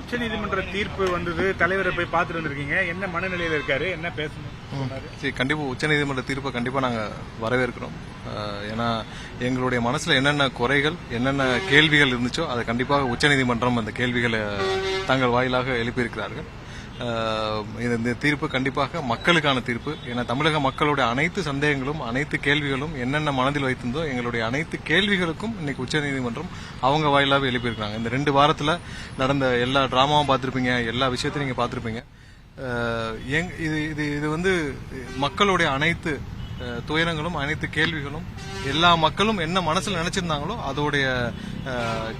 உச்சநீதிமன்ற தீர்ப்பு வந்தது, தலைவரை போய் பார்த்துட்டு வந்திருக்கீங்க. என்ன மனநிலையில இருக்காரு, என்ன பேசணும்? சரி, கண்டிப்பா உச்சநீதிமன்ற தீர்ப்பை கண்டிப்பா நாங்க வரவேற்கிறோம். ஏன்னா எங்களுடைய மனசுல என்னென்ன குறைகள், என்னென்ன கேள்விகள் இருந்துச்சோ அதை கண்டிப்பாக உச்சநீதிமன்றம் அந்த கேள்விகளை தங்கள் வாயிலாக எழுப்பியிருக்கிறார்கள். இந்த தீர்ப்பு கண்டிப்பாக மக்களுக்கான தீர்ப்பு. ஏன்னா தமிழக மக்களுடைய அனைத்து சந்தேகங்களும், அனைத்து கேள்விகளும் என்னென்ன மனதில் வைத்திருந்தோ எங்களுடைய அனைத்து கேள்விகளுக்கும் இன்னைக்கு உச்சநீதிமன்றம் அவங்க வாயிலாக எழுப்பியிருக்காங்க. இந்த 2 வாரத்துல நடந்த எல்லா டிராமாவும் பார்த்திருப்பீங்க, எல்லா விஷயத்தையும் நீங்க பார்த்திருப்பீங்க. இது வந்து மக்களுடைய அனைத்து துயரங்களும், அனைத்து கேள்விகளும், எல்லா மக்களும் என்ன மனசுல நினைச்சிருந்தாங்களோ அதோடைய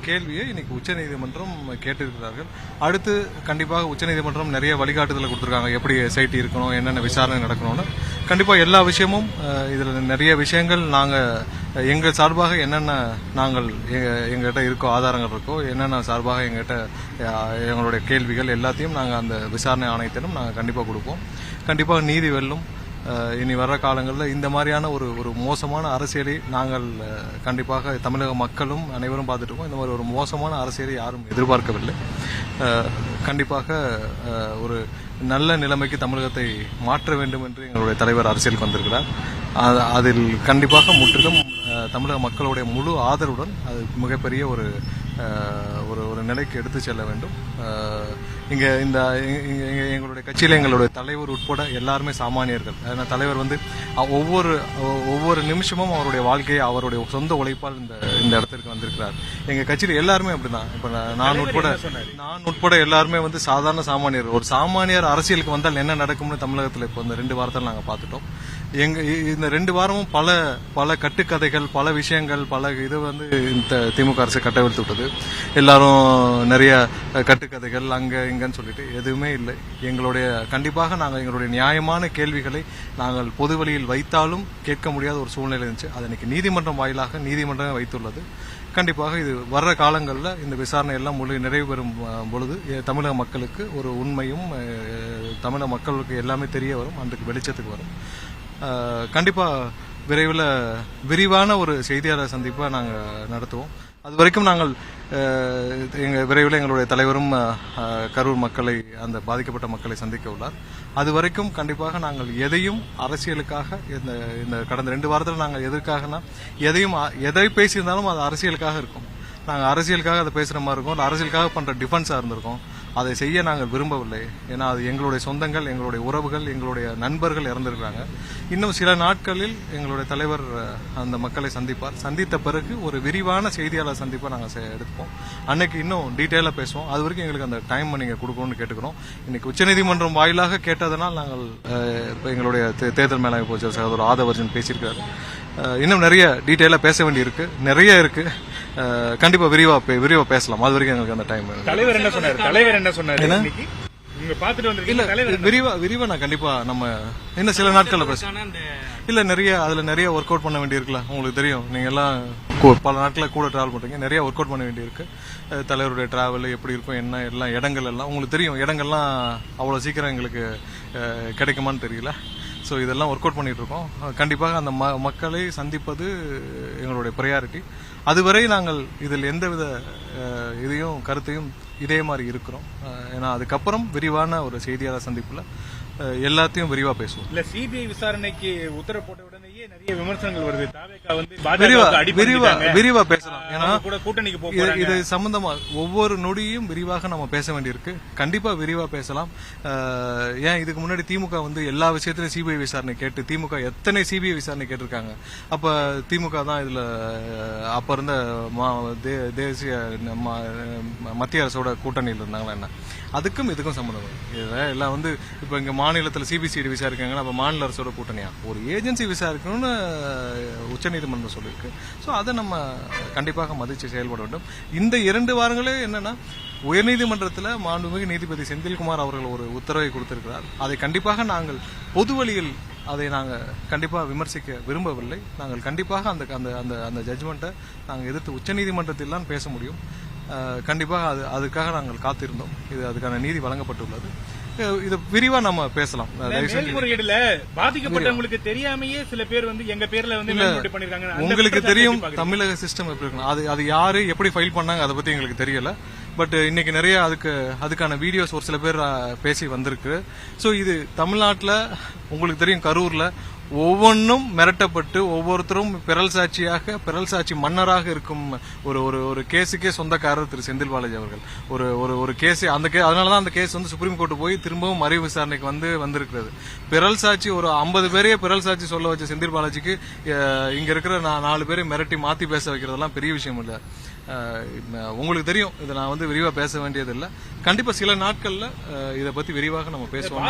கேள்வியை இன்னைக்கு உச்சநீதிமன்றம் கேட்டிருக்கிறார்கள். அடுத்து கண்டிப்பாக உச்சநீதிமன்றம் நிறைய வழிகாட்டுதலை கொடுத்திருக்காங்க, எப்படி எஸ்ஐடி இருக்கணும், என்னென்ன விசாரணை நடக்கணும்னு. கண்டிப்பா எல்லா விஷயமும் இதுல நிறைய விஷயங்கள் நாங்க எங்கள் சார்பாக என்னென்ன நாங்கள் எங்ககிட்ட இருக்கோ, ஆதாரங்கள் இருக்கோ, என்னென்ன சார்பாக எங்ககிட்ட எங்களுடைய கேள்விகள் எல்லாத்தையும் நாங்கள் அந்த விசாரணை ஆணையத்திலும் நாங்கள் கண்டிப்பாக கொடுப்போம். கண்டிப்பாக நீதி வெல்லும். இனி வர்ற காலங்களில் இந்த மாதிரியான ஒரு மோசமான அரசியலை நாங்கள் கண்டிப்பாக தமிழக மக்களும் அனைவரும் பார்த்துட்டு இருக்கோம். இந்த மாதிரி ஒரு மோசமான அரசியலை யாரும் எதிர்பார்க்கவில்லை. கண்டிப்பாக ஒரு நல்ல நிலைமைக்கு தமிழகத்தை மாற்ற வேண்டும் என்று எங்களுடைய தலைவர் அரசியலுக்கு வந்திருக்கிறார். அதில் கண்டிப்பாக முற்றிலும் தமிழக மக்களுடைய முழு ஆதரவுடன் அது மிகப்பெரிய ஒரு நிலைக்கு எடுத்து செல்ல வேண்டும். இங்க எங்களுடைய கட்சியில எங்களுடைய தலைவர் உட்பட எல்லாருமே சாமானியர்கள். தலைவர் வந்து ஒவ்வொரு நிமிஷமும் அவருடைய வாழ்க்கையை அவருடைய சொந்த உழைப்பால் இந்த இடத்திற்கு வந்திருக்கிறார். எங்க கட்சியில எல்லாருமே அப்படிதான். இப்ப நான் உட்பட எல்லாருமே வந்து சாதாரண சாமானியர். ஒரு சாமானியர் அரசியலுக்கு வந்தால் என்ன நடக்கும்னு தமிழகத்தில் இப்போ இந்த 2 வாரத்தில் நாங்க பார்த்துட்டோம். இந்த 2 வாரமும் பல கட்டுக்கதைகள், பல விஷயங்கள், பல இது வந்து இந்த திமுக அரசு கட்டவிழ்த்து விட்டது. எல்லாரும் நிறைய கட்டுக்கதைகள் அங்க இங்கன்னு சொல்லிட்டு எதுவுமே இல்லை. கண்டிப்பாக நாங்கள் எங்களுடைய நியாயமான கேள்விகளை நாங்கள் பொது வழியில் வைத்தாலும் கேட்க முடியாத ஒரு சூழ்நிலை இருந்துச்சு. அது இன்னைக்கு நீதிமன்றம் வாயிலாக நீதிமன்றமே வைத்துள்ளது. கண்டிப்பாக இது வர்ற காலங்களில் இந்த விசாரணை எல்லாம் நிறைவு பெறும் பொழுது தமிழக மக்களுக்கு ஒரு உண்மையும், தமிழக மக்களுக்கு எல்லாமே தெரிய வரும், அதுக்கு வெளிச்சத்துக்கு வரும். கண்டிப்பா விரைவில் விரிவான ஒரு செய்தியாளர் சந்திப்பை நாங்கள் நடத்துவோம். அது வரைக்கும் நாங்கள் விரைவில் எங்களுடைய தலைவரும் கரூர் மக்களை, அந்த பாதிக்கப்பட்ட மக்களை சந்திக்க உள்ளார். அது வரைக்கும் கண்டிப்பாக நாங்கள் எதையும் அரசியலுக்காக இந்த கடந்த 2 வாரத்தில் நாங்கள் எதற்காகனா எதை பேசியிருந்தாலும் அது அரசியலுக்காக இருக்கும். நாங்கள் அரசியலுக்காக அதை பேசுற மாதிரி இருக்கும், அரசியலுக்காக பண்ற டிஃபென்ஸா இருந்திருக்கோம். அதை செய்ய நாங்கள் விரும்பவில்லை. ஏன்னா அது எங்களுடைய சொந்தங்கள், எங்களுடைய உறவுகள், எங்களுடைய நண்பர்கள் இறந்திருக்கிறாங்க. இன்னும் சில நாட்களில் எங்களுடைய தலைவர் அந்த மக்களை சந்திப்பார். சந்தித்த பிறகு ஒரு விரிவான செய்தியாளர் சந்திப்பை நாங்கள் எடுப்போம். அன்னைக்கு இன்னும் டீட்டெயிலாக பேசுவோம். அது வரைக்கும் எங்களுக்கு அந்த டைம் நீங்கள் கொடுக்கணும்னு கேட்டுக்கிறோம். இன்னைக்கு உச்சநீதிமன்றம் வாயிலாக கேட்டதனால் நாங்கள் எங்களுடைய தேர்தல் மேலாண்மை போச்சு சகோதரர் ஆதவர்ஜன் பேசியிருக்காரு. இன்னும் நிறைய டீட்டெயிலாக பேச வேண்டி இருக்கு, நிறைய இருக்கு. கண்டிப்பா விரிவா பேசலாம். அது வரைக்கும் எங்களுக்கு அந்த டைம். தலைவர் என்ன சொன்னாரு? விரிவா நான் கண்டிப்பா நம்ம இன்னும் சில நாட்கள்ல பேசலாம். இல்ல அதுல நிறைய ஒர்க் அவுட் பண்ண வேண்டி இருக்குல்ல. உங்களுக்கு தெரியும், நீங்க எல்லாம் பல நாட்கள கூட டிராவல் பண்றீங்க, நிறைய ஒர்க் அவுட் பண்ண வேண்டி இருக்கு. தலைவருடைய டிராவல் எப்படி இருக்கும், என்ன எல்லாம் இடங்கள் எல்லாம் உங்களுக்கு தெரியும். இடங்கள்லாம் அவ்வளவு சீக்கிரம் எங்களுக்கு கிடைக்குமான்னு தெரியல. ஸோ இதெல்லாம் ஒர்க் அவுட் பண்ணிட்டு இருக்கோம். கண்டிப்பாக அந்த மக்களை சந்திப்பது எங்களுடைய ப்ரையாரிட்டி. அதுவரை நாங்கள் இதில் எந்தவித இதையும் கருத்தையும் இதே மாதிரி இருக்கிறோம். ஏன்னா அதுக்கப்புறம் விரிவான ஒரு செய்தியாளர் சந்திப்புல எல்லாத்தையும் விரிவா பேசுவோம். இல்ல, சிபிஐ விசாரணைக்கு உத்தரவு போட்ட உடனேயே நிறைய விமர்சனங்கள் வருது. விரிவா பேசலாம். ஏன்னா கூட்டணிக்கு இது சம்பந்தமா ஒவ்வொரு நொடியும் விரிவாக நம்ம பேச வேண்டியிருக்கு. கண்டிப்பா விரிவா பேசலாம். ஏன் இதுக்கு முன்னாடி திமுக வந்து எல்லா விஷயத்திலும் சிபிஐ விசாரணை கேட்டு, திமுக எத்தனை சிபிஐ விசாரணை கேட்டிருக்காங்க. அப்ப திமுக தான் இதுல அப்ப இருந்த தேசிய மத்திய அரசோட கூட்டணியில் இருந்தாங்களா என்ன? அதுக்கும் இதுக்கும் சம்பந்தம் எல்லாம் வந்து இப்ப இங்க மாநிலத்தில் சிபிசிஐடி விசாரிக்காங்கன்னா அப்ப மாநில அரசோட கூட்டணியா? ஒரு ஏஜென்சி விசாரிக்கணும்னு உச்சநீதிமன்றம் சொல்லியிருக்கு. ஸோ அதை நம்ம கண்டிப்பாக மதிச்சு செயல்பட வேண்டும். இந்த 2 வாரங்களே என்னன்னா, உயர்நீதிமன்றத்தில் மாண்புமிகு நீதிபதி செந்தில்குமார் அவர்கள் ஒரு உத்தரவை கொடுத்திருக்கிறார். அதை கண்டிப்பாக நாங்கள் பொது வழியில் அதை நாங்கள் கண்டிப்பாக விமர்சிக்க விரும்பவில்லை. நாங்கள் கண்டிப்பாக அந்த ஜட்ஜ்மெண்ட்டை நாங்கள் எதிர்த்து உச்சநீதிமன்றத்தில் தான் பேச முடியும். கண்டிப்பாக அதுக்காக நாங்கள் காத்திருந்தோம். அதுக்கான நீதி வழங்கப்பட்டுள்ளது. இது விரிவா நம்ம பேசலாம். மேல்முறையீடுல பாதிக்கப்பட்டவங்களுக்கு தெரியாமையே சில பேர் வந்து எங்க பேர்ல வந்து மேல்முறையீடு பண்ணிருக்காங்க. உங்களுக்கு தெரியும் தமிழக சிஸ்டம் எப்படி இருக்கணும், அது யாரு எப்படி ஃபைல் பண்ணாங்க அதை பத்தி எங்களுக்கு தெரியல. பட் இன்னைக்கு நிறைய அதுக்கான வீடியோஸ் ஒரு சில பேர் பேசி வந்திருக்கு. ஸோ இது தமிழ்நாட்டில் உங்களுக்கு தெரியும், கரூர்ல ஒவ்வொன்றும் மிரட்டப்பட்டு ஒவ்வொருத்தரும் பிறல் சாட்சி மன்னராக இருக்கும் ஒரு கேஸுக்கே சொந்தக்காரர் திரு செந்தில் பாலாஜி அவர்கள். ஒரு கேஸ் அதனாலதான் அந்த கேஸ் வந்து சுப்ரீம் கோர்ட் போய் திரும்பவும் மறு விசாரணைக்கு வந்திருக்கிறது. பிறல் சாட்சி ஒரு 50 பேரையே பிறல் சாட்சி சொல்ல வச்ச செந்தில் பாலாஜிக்கு இங்க இருக்கிற 4 பேரை மிரட்டி மாத்தி பேச வைக்கிறதெல்லாம் பெரிய விஷயம் இல்ல. உங்களுக்கு தெரியும், இதை நான் வந்து விரிவா பேச வேண்டியது இல்ல. கண்டிப்பா சில நாட்கள்ல இதை பத்தி விரிவாக நம்ம பேசுவோம்.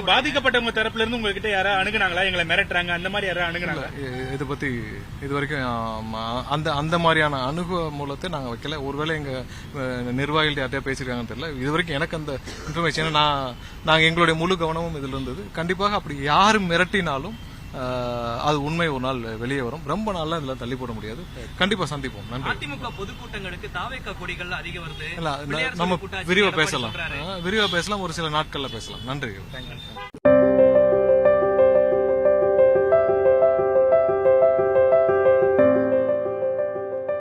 பாதிக்கப்பட்டவங்க தரப்புல இருந்து உங்ககிட்ட யாராவது அணுகுனாங்களா, எங்களை மிரட்டுறாங்க அந்த மாதிரி யாராவது அணுகுனாங்களா? இதை பத்தி இது வரைக்கும் அந்த மாதிரியான மூலத்தை நாங்க வைக்கல. ஒருவேளை எங்க நிர்வாகிகள் யார்ட்டையா பேசிருக்காங்கன்னு தெரியல. இது வரைக்கும் எனக்கு அந்த இன்ஃபர்மேஷன் நாங்க எங்களுடைய முழு கவனமும் இதுல இருந்தது. கண்டிப்பாக அப்படி யாரும் மிரட்டினாலும் அது உண்மை ஒரு நாள் வெளியே வரும். ரொம்ப நாள்ல இதுல தள்ளி போட முடியாது. கண்டிப்பா சந்திப்போம். நன்றி. அதிமுக பொதுக்கூட்டங்களுக்கு தாவேகா கொடிகள் அதிக வருது. நம்ம விரிவா பேசலாம். ஒரு சில நாட்கள்ல பேசலாம். நன்றி.